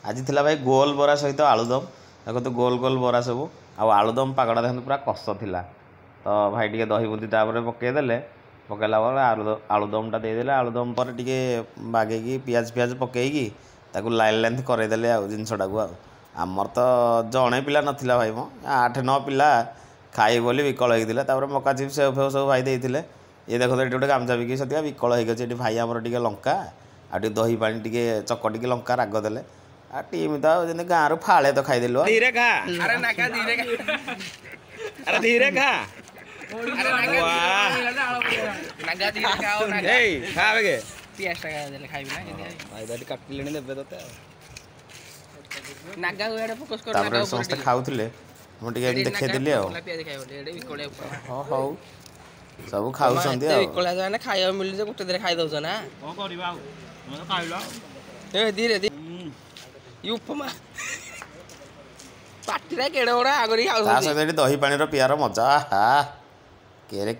आज थिला भाई गोल बरा सहित आलुदम देखो तो गोल गोल बरा सब आउ आलुदम पागड़ा देखो पूरा कस थिला तो भाई टे दही बुंदी तापर पकईदे पकईला आलुदमटा देदेले आलुदम पर टे बागेकी पियाज पियाज पकईकी ताकू लाइन लेंथ करईदे जिनसटा को आमर तो जड़े पिला नाला भाई मो 8-9 पिला खाई बोली विकल होता है मका चिप्स सेव फेव सब भाई देते ये देखो ये गोटे गामछा बिकी सत्या विकल होगी भाई आमर टे लंका आ दही पानी टे चकटिकी लंका राग देले आ टीम तो जब गाँव रू फाड़े तो खाईदेलु धीरे खा अरे नाका धीरे खा अरे धीरे खा अरे नाका धीरे खाओ नाका ए खा बेगे पियाज टा देले खाइबी ना भाई दादी काटिलेनी देबे तते नागा गोयाडे फोकस कर नागा समस्त खाउथिले मो टिके देखै देली आ पियाज खाइबो एडे विकळे हो हो सब खाउ संदी आ विकळे जाने खाइबो मिलि जे गुटे देरे खाइ दउछ ना को करबा हम तो खाइलो ए धीरे धीरे उपमा पाटिरा केड़े ओड़ा आगरी खाउ ता सहित दही पानी रो पियार मजा हा केरे